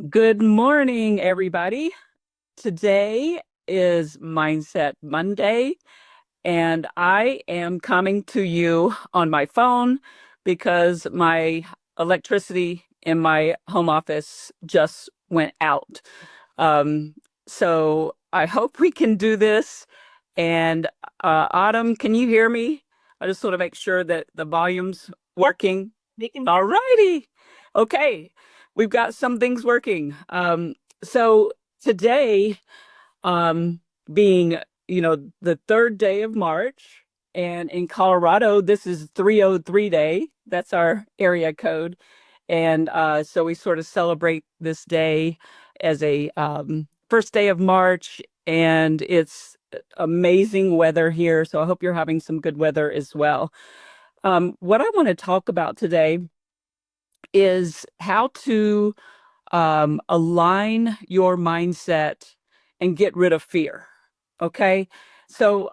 Good morning, everybody. Today is Mindset Monday, and I am coming to you on my phone because my electricity in my home office just went out. Um, so I hope we can do this. And Autumn, can you hear me? I just want to make sure that the volume's working. All righty. Okay. We've got some things working. So today, um, being, the third day of March, and in Colorado, this is 303 day. That's our area code. And so we sort of celebrate this day as a first day of March, and it's amazing weather here. So I hope you're having some good weather as well. What I want to talk about today is how to align your mindset and get rid of fear. Okay. So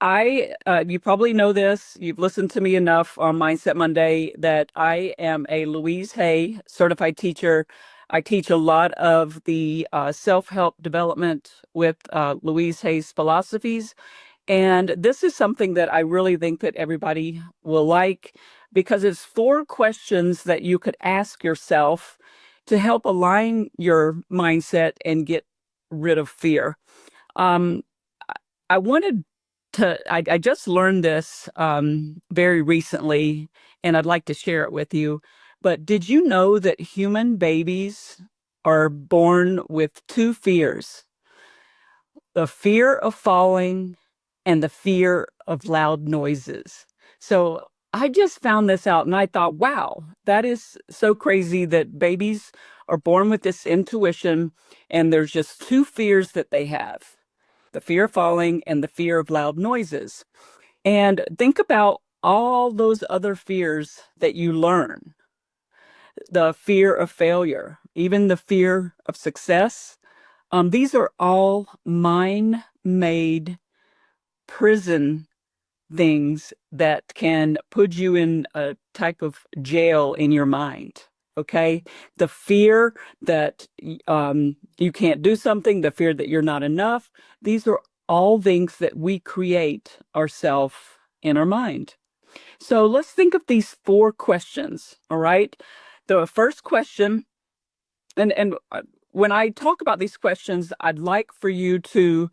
you probably know this, you've listened to me enough on Mindset Monday that I am a Louise Hay certified teacher. I teach a lot of the self-help development with Louise Hay's philosophies. And this is something that I really think that everybody will like because it's 4 questions that you could ask yourself to help align your mindset and get rid of fear. Um, I wanted I just learned this very recently, and I'd like to share it with you. But did you know that human babies are born with 2 fears? The fear of falling and the fear of loud noises. So I just found this out and I thought, wow, that is so crazy that babies are born with this intuition and there's just 2 fears that they have, the fear of falling and the fear of loud noises. And think about all those other fears that you learn, the fear of failure, even the fear of success. These are all mind made prison things that can put you in a type of jail in your mind. Okay. The fear that you can't do something, the fear that you're not enough, these are all things that we create ourselves in our mind. So let's think of these 4 questions. All right. The first question, and when I talk about these questions, I'd like for you to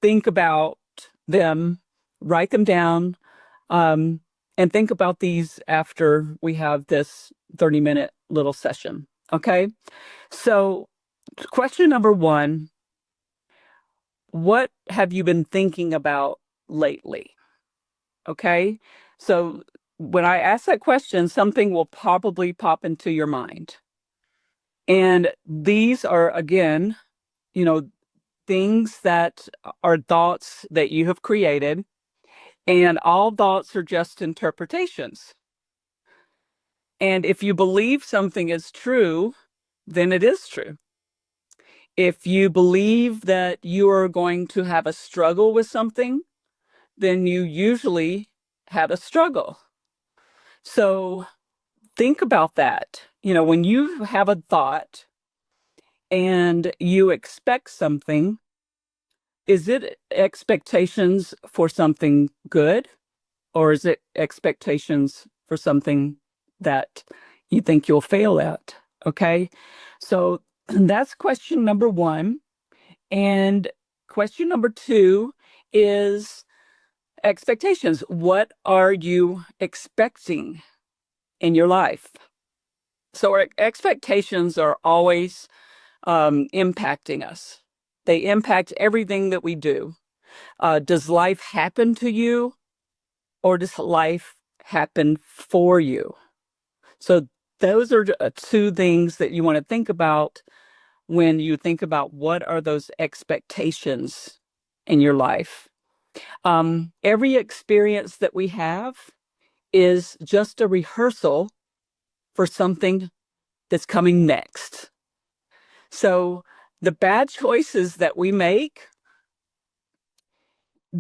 think about them, write them down, um, and think about these after we have this 30-minute little session. Okay. So, question number 1, what have you been thinking about lately? Okay. So, when I ask that question, something will probably pop into your mind. And these are, again, you know, things that are thoughts that you have created, and all thoughts are just interpretations. And if you believe something is true, then it is true. If you believe that you are going to have a struggle with something, then you usually have a struggle. So think about that. When you have a thought and you expect something, is it expectations for something good, or is it expectations for something that you think you'll fail at? Okay. So that's question number 1. And question number 2 is expectations. What are you expecting in your life? So our expectations are always impacting us. They impact everything that we do. Does life happen to you, or does life happen for you? So those are 2 things that you want to think about when you think about what are those expectations in your life. Every experience that we have is just a rehearsal for something that's coming next. So the bad choices that we make,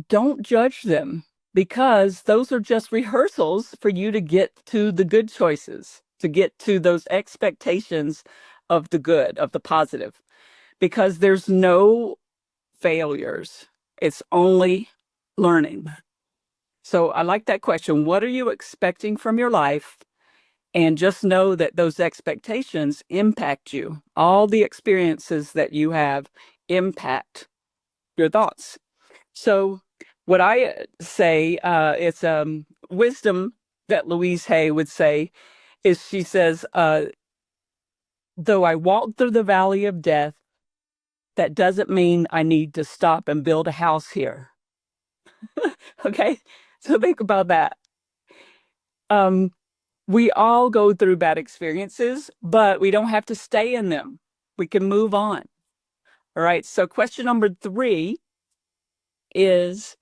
don't judge them, because those are just rehearsals for you to get to the good choices, to get to those expectations of the good, of the positive, because there's no failures. It's only learning. So I like that question. What are you expecting from your life? And just know that those expectations impact you. All the experiences that you have impact your thoughts. So what I say, it's wisdom that Louise Hay would say, is she says, though I walk through the valley of death, that doesn't mean I need to stop and build a house here. Okay? So think about that. We all go through bad experiences, but we don't have to stay in them. We can move on. All right. So question number 3 is,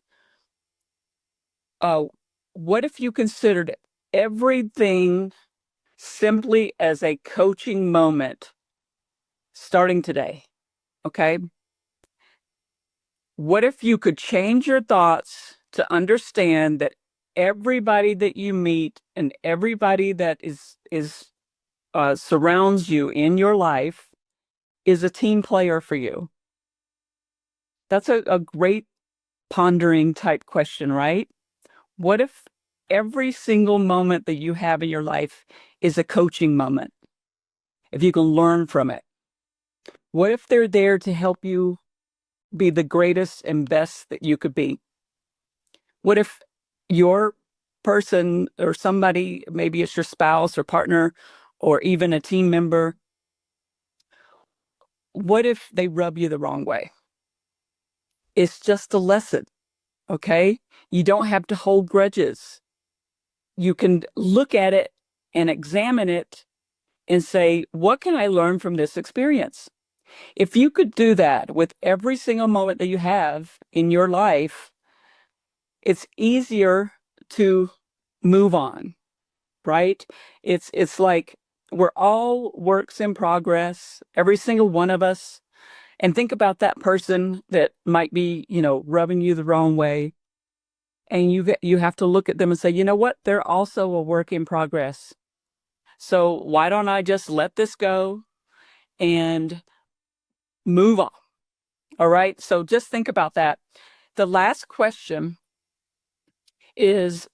what if you considered everything simply as a coaching moment starting today? Okay. What if you could change your thoughts to understand that everybody that you meet and everybody that is surrounds you in your life is a team player for you? That's a great pondering type question, right? What if every single moment that you have in your life is a coaching moment? If you can learn from it, what if they're there to help you be the greatest and best that you could be? What if your person or somebody, maybe it's your spouse or partner or even a team member, what if they rub you the wrong way? It's just a lesson, okay? You don't have to hold grudges. You can look at it and examine it and say, what can I learn from this experience? If you could do that with every single moment that you have in your life, it's easier to move on, right? It's like we're all works in progress, every single one of us. And think about that person that might be, rubbing you the wrong way. And you have to look at them and say, you know what? They're also a work in progress. So why don't I just let this go and move on? All right. So just think about that. The last question is,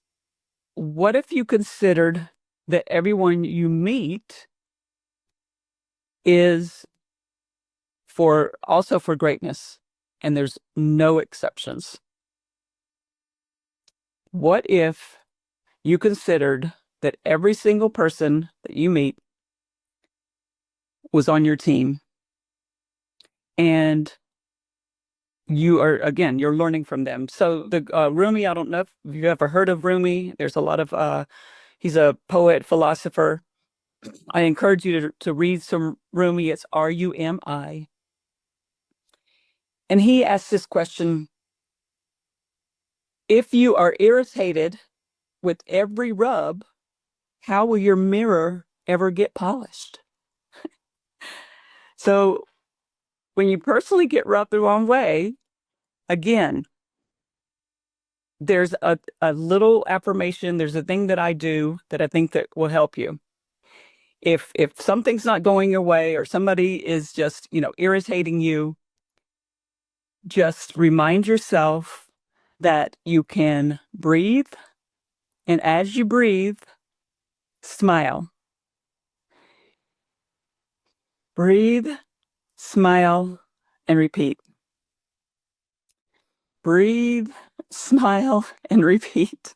what if you considered that everyone you meet is also for greatness and there's no exceptions? What if you considered that every single person that you meet was on your team and you're learning from them? So the Rumi, I don't know if you've ever heard of Rumi. There's a lot of, he's a poet, philosopher. I encourage you to read some Rumi. It's Rumi. And he asks this question: if you are irritated with every rub, how will your mirror ever get polished? So when you personally get rubbed the wrong way, again, there's a little affirmation. There's a thing that I do that I think that will help you. If something's not going your way or somebody is just, irritating you, just remind yourself that you can breathe. And as you breathe, smile. Breathe, smile, and repeat. Breathe, smile, and repeat.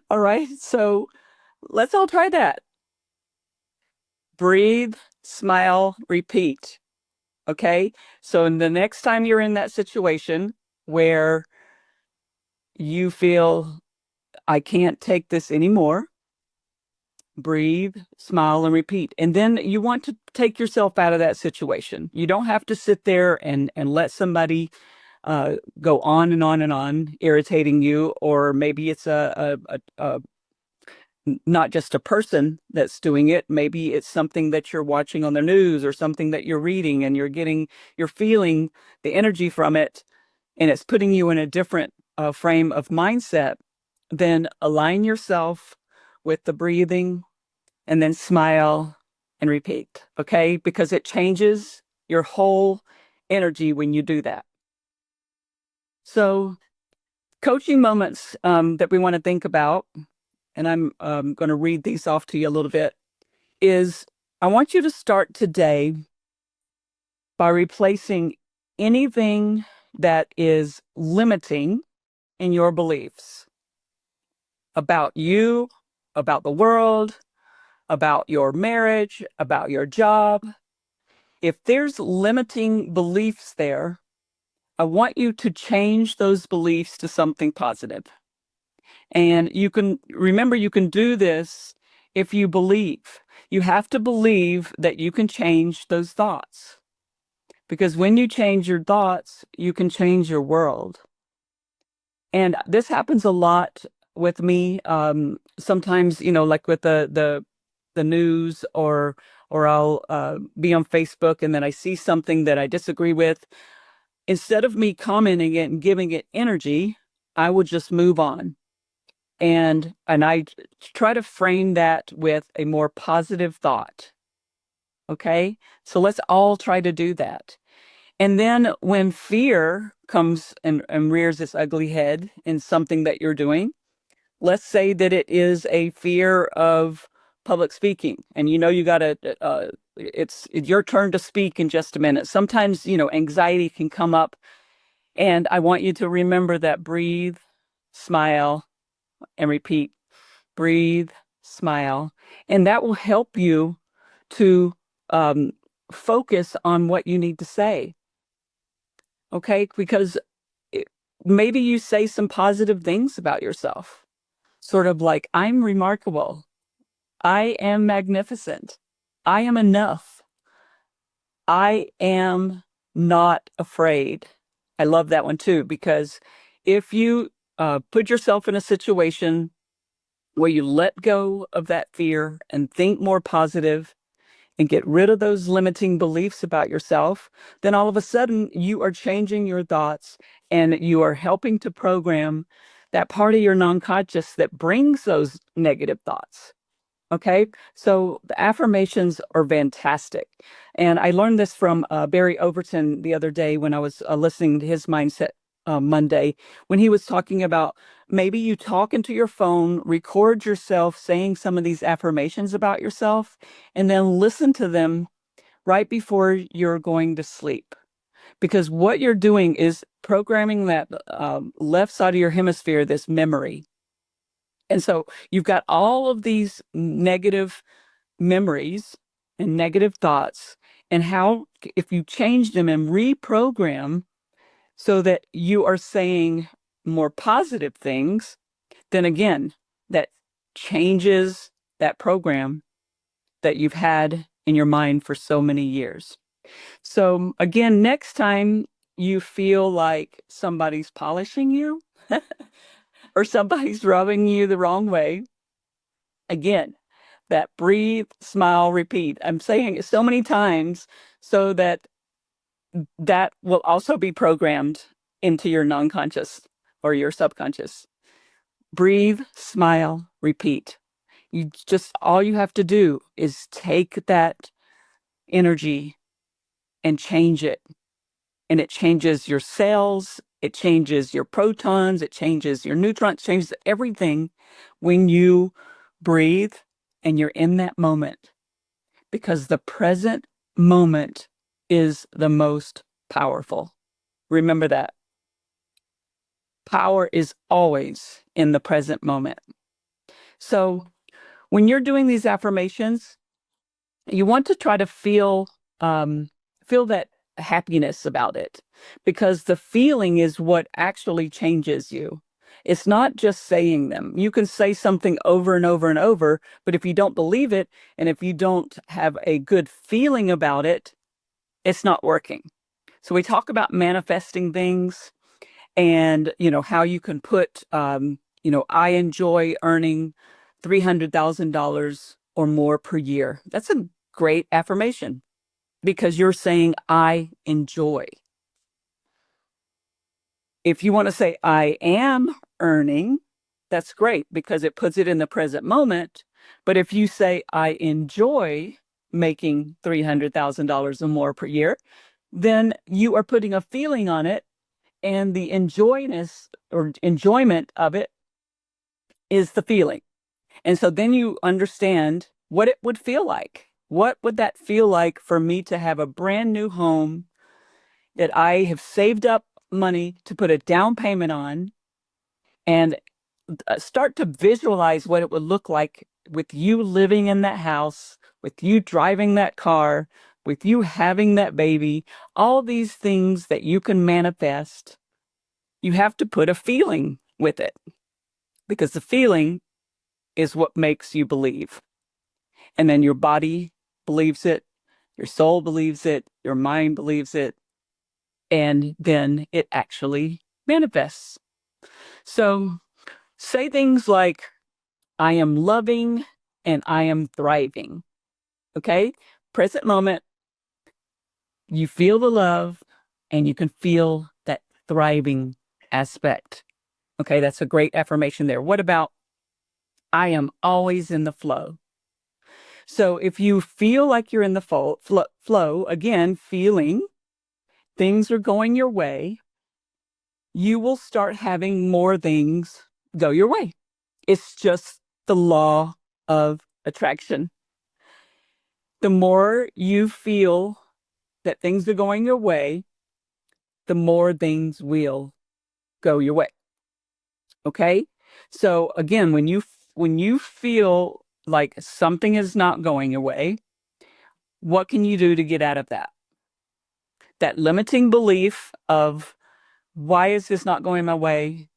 All right. So let's all try that. Breathe, smile, repeat. Okay. So the next time you're in that situation where you feel, I can't take this anymore, breathe, smile, and repeat. And then you want to take yourself out of that situation. You don't have to sit there and let somebody go on and on and on, irritating you, or maybe it's not just a person that's doing it. Maybe it's something that you're watching on the news or something that you're reading and you're feeling the energy from it, and it's putting you in a different frame of mindset. Then align yourself with the breathing and then smile and repeat, okay? Because it changes your whole energy when you do that. So coaching moments that we want to think about, and I'm going to read these off to you a little bit, is I want you to start today by replacing anything that is limiting in your beliefs about you, about the world, about your marriage, about your job. If there's limiting beliefs there, I want you to change those beliefs to something positive. And you can remember, you can do this if you believe. You have to believe that you can change those thoughts. Because when you change your thoughts, you can change your world. And this happens a lot with me. Sometimes, like with the news, or I'll be on Facebook and then I see something that I disagree with. Instead of me commenting it and giving it energy, I would just move on. And I try to frame that with a more positive thought. Okay? So let's all try to do that. And then when fear comes and rears its ugly head in something that you're doing, let's say that it is a fear of public speaking, and you got to, it's your turn to speak in just a minute. Sometimes, anxiety can come up, and I want you to remember that breathe, smile, and repeat. Breathe, smile, and that will help you to focus on what you need to say. Okay, because maybe you say some positive things about yourself, sort of like, I'm remarkable. I am magnificent. I am enough. I am not afraid. I love that one too, because if you put yourself in a situation where you let go of that fear and think more positive and get rid of those limiting beliefs about yourself, then all of a sudden you are changing your thoughts and you are helping to program that part of your non-conscious that brings those negative thoughts. Okay, so the affirmations are fantastic. And I learned this from Barry Overton the other day when I was listening to his Mindset Monday, when he was talking about maybe you talk into your phone, record yourself saying some of these affirmations about yourself, and then listen to them right before you're going to sleep. Because what you're doing is programming that left side of your hemisphere, this memory. And so you've got all of these negative memories and negative thoughts, and how, if you change them and reprogram so that you are saying more positive things, then again, that changes that program that you've had in your mind for so many years. So again, next time you feel like somebody's polishing you or somebody's rubbing you the wrong way, again, that breathe, smile, repeat. I'm saying it so many times so that that will also be programmed into your non-conscious or your subconscious. Breathe, smile, repeat. All you have to do is take that energy and change it. And it changes your cells, it changes your protons, it changes your neutrons, changes everything when you breathe and you're in that moment. Because the present moment is the most powerful. Remember that. Power is always in the present moment. So when you're doing these affirmations, you want to try to feel that happiness about it, because the feeling is what actually changes you. It's not just saying them. You can say something over and over and over, but if you don't believe it and if you don't have a good feeling about it, it's not working. So we talk about manifesting things, and how you can put I enjoy earning $300,000 or more per year. That's a great affirmation, because you're saying I enjoy. If you want to say I am earning, that's great, because it puts it in the present moment. But if you say I enjoy making $300,000 or more per year, then you are putting a feeling on it, and the enjoyment of it is the feeling. And so then you understand what it would feel like. What would that feel like for me to have a brand new home that I have saved up money to put a down payment on, and start to visualize what it would look like with you living in that house, with you driving that car, with you having that baby, all these things that you can manifest. You have to put a feeling with it, because the feeling is what makes you believe. And then your body believes it, your soul believes it, your mind believes it, and then it actually manifests. So say things like, I am loving and I am thriving. Okay? Present moment, you feel the love and you can feel that thriving aspect. Okay, that's a great affirmation there. What about, I am always in the flow? So if you feel like you're in the flow, again, feeling things are going your way, you will start having more things go your way. It's just the law of attraction. The more you feel that things are going your way, the more things will go your way. Okay? So again, when you feel like something is not going your way, what can you do to get out of that? That limiting belief of, why is this not going my way?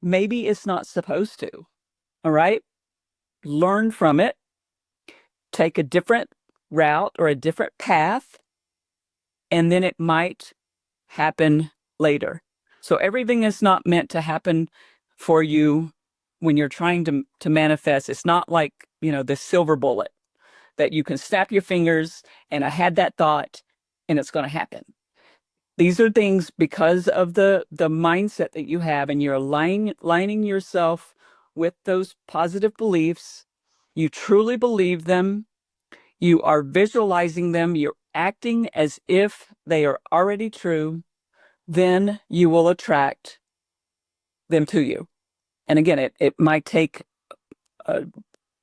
Maybe it's not supposed to. All right? Learn from it. Take a different route or a different path, and then it might happen later. So everything is not meant to happen for you when you're trying to manifest. It's not like, the silver bullet that you can snap your fingers and I had that thought and it's going to happen. These are things because of the mindset that you have, and you're aligning yourself with those positive beliefs. You truly believe them. You are visualizing them. You're acting as if they are already true. Then you will attract them to you. And again, it might take a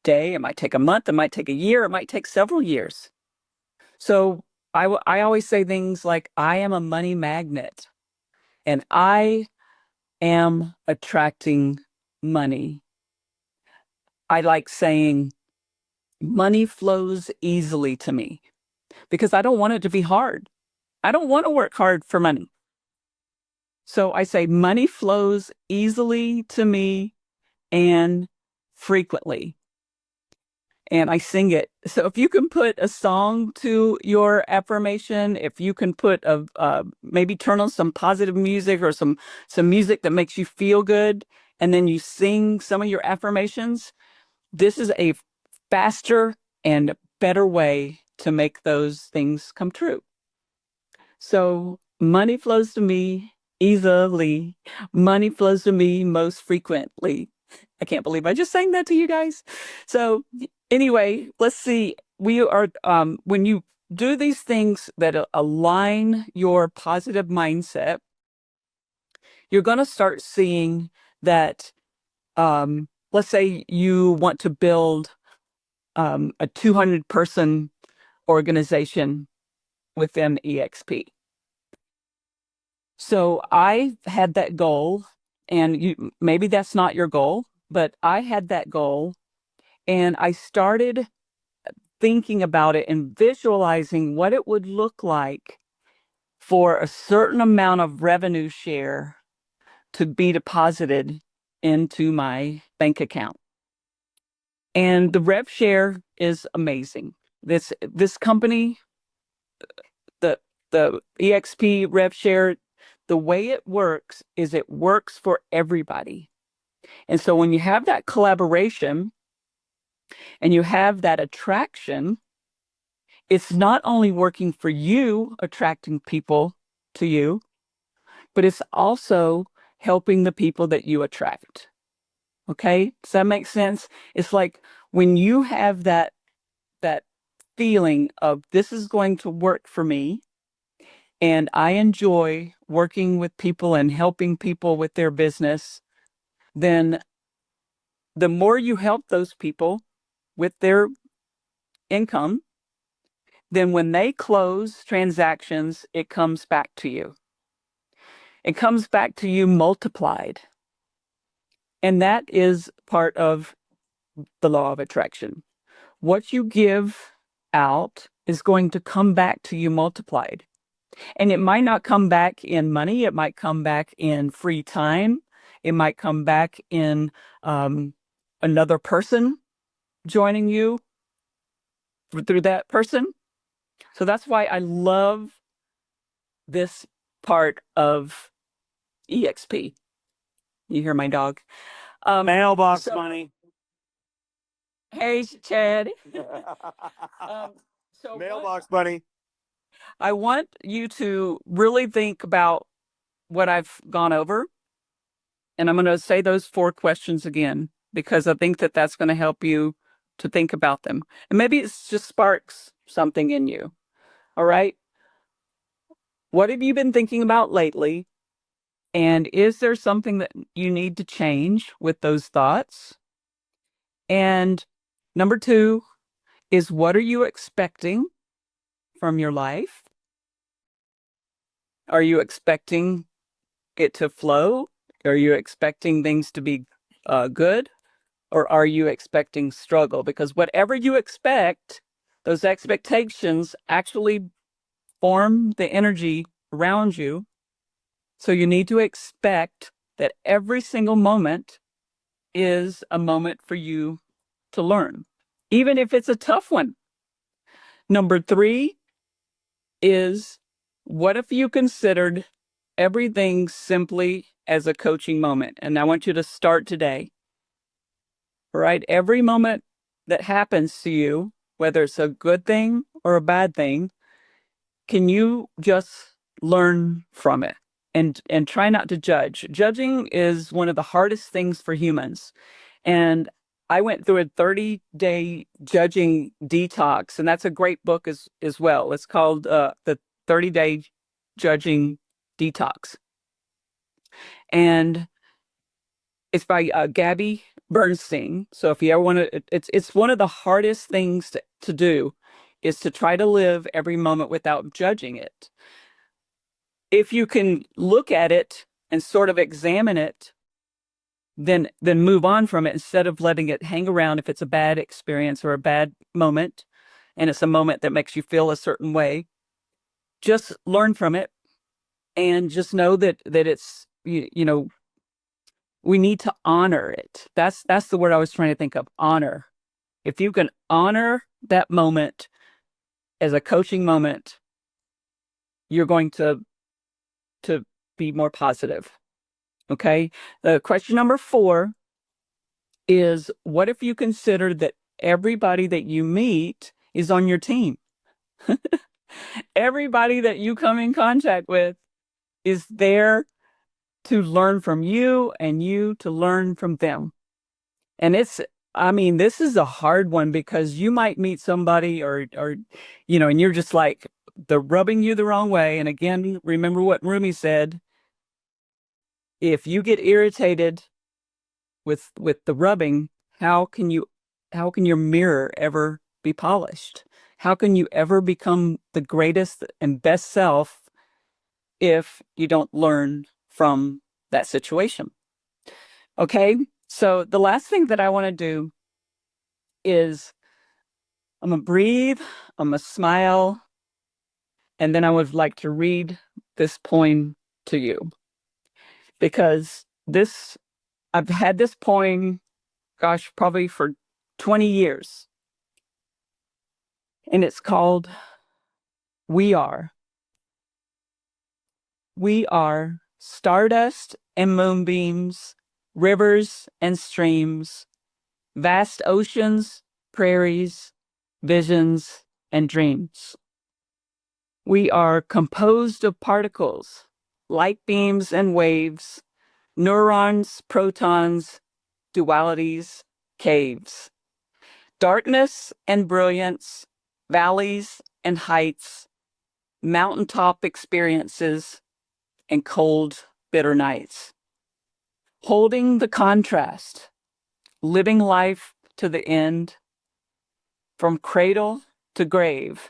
day, it might take a month, it might take a year, it might take several years. So I always say things like, I am a money magnet and I am attracting money. I like saying money flows easily to me because I don't want it to be hard. I don't want to work hard for money. So I say money flows easily to me and frequently. And I sing it. So if you can put a song to your affirmation, if you can put maybe turn on some positive music or some music that makes you feel good, and then you sing some of your affirmations, this is a faster and better way to make those things come true. So money flows to me easily. Money flows to me most frequently. I can't believe I just sang that to you guys. So anyway, let's see. We are, when you do these things that align your positive mindset, you're going to start seeing that, let's say you want to build a 200-person organization within EXP. So I had that goal, and maybe that's not your goal, but I had that goal, and I started thinking about it and visualizing what it would look like for a certain amount of revenue share to be deposited into my bank account. And the rev share is amazing. This company, the EXP rev share, the way it works is it works for everybody. And so when you have that collaboration and you have that attraction, it's not only working for you, attracting people to you, but it's also helping the people that you attract. Okay? Does that make sense? It's like when you have that feeling of this is going to work for me, and I enjoy working with people and helping people with their business, then the more you help those people with their income, then when they close transactions, it comes back to you. It comes back to you multiplied. And that is part of the law of attraction. What you give out is going to come back to you multiplied. And it might not come back in money. It might come back in free time. It might come back in another person joining you through that person. So that's why I love this part of EXP. You hear my dog? Mailbox money. Hey, Chad. So Mailbox money. I want you to really think about what I've gone over. And I'm going to say those 4 questions again, because I think that that's going to help you to think about them. And maybe it just sparks something in you. All right. What have you been thinking about lately? And is there something that you need to change with those thoughts? And number 2 is, what are you expecting from your life? Are you expecting it to flow? Are you expecting things to be good? Or are you expecting struggle? Because whatever you expect, those expectations actually form the energy around you. So you need to expect that every single moment is a moment for you to learn, even if it's a tough one. Number 3 is, what if you considered everything simply as a coaching moment? And I want you to start today. Right? Every moment that happens to you, whether it's a good thing or a bad thing, can you just learn from it and try not to judge? Judging is one of the hardest things for humans. And I went through a 30-day judging detox, and that's a great book as well. It's called The 30-Day Judging Detox. And it's by Gabby Bernstein. So if you ever want to, it's one of the hardest things to do, is to try to live every moment without judging it. If you can look at it and sort of examine it, then move on from it, instead of letting it hang around if it's a bad experience or a bad moment, and it's a moment that makes you feel a certain way. Just learn from it, and just know that it's, you know, we need to honor it. That's the word I was trying to think of, honor. If you can honor that moment as a coaching moment, you're going to be more positive. Okay? The question number 4 is, what if you consider that everybody that you meet is on your team? Everybody that you come in contact with is there to learn from you, and you to learn from them. And this is a hard one, because you might meet somebody or and you're just like, they're rubbing you the wrong way. And again, remember what Rumi said: if you get irritated with the rubbing, how can your mirror ever be polished? How can you ever become the greatest and best self if you don't learn from that situation? Okay, so the last thing that I want to do is, I'm going to breathe, I'm going to smile, and then I would like to read this poem to you. Because I've had this poem, gosh, probably for 20 years. And it's called, We Are. We are stardust and moonbeams, rivers and streams, vast oceans, prairies, visions, and dreams. We are composed of particles, light beams and waves, neurons, protons, dualities, caves, darkness and brilliance, valleys and heights, mountaintop experiences, and cold, bitter nights. Holding the contrast, living life to the end, from cradle to grave,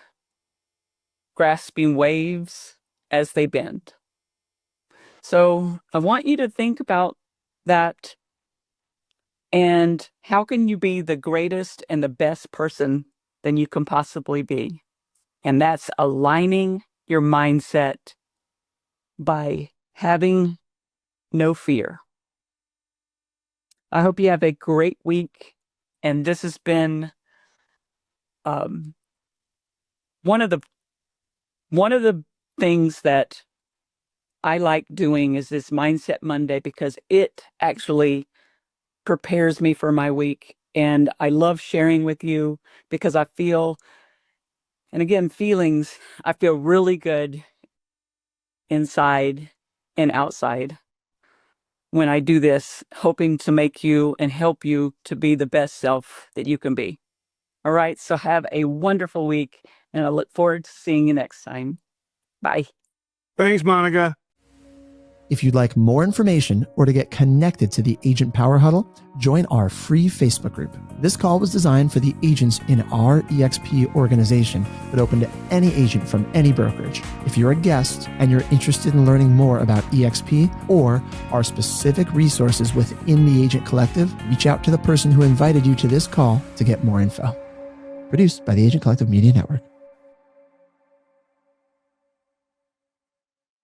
grasping waves as they bend. So I want you to think about that, and how can you be the greatest and the best person than you can possibly be? And that's aligning your mindset by having no fear. I hope you have a great week. And this has been one of the things that I like doing is this Mindset Monday, because it actually prepares me for my week. And I love sharing with you because I feel, and again, feelings, I feel really good inside and outside when I do this, hoping to make you and help you to be the best self that you can be. All right. So have a wonderful week, and I look forward to seeing you next time. Bye. Thanks, Monica. If you'd like more information or to get connected to the Agent Power Huddle, join our free Facebook group. This call was designed for the agents in our EXP organization, but open to any agent from any brokerage. If you're a guest and you're interested in learning more about EXP or our specific resources within the Agent Collective, reach out to the person who invited you to this call to get more info. Produced by the Agent Collective Media Network.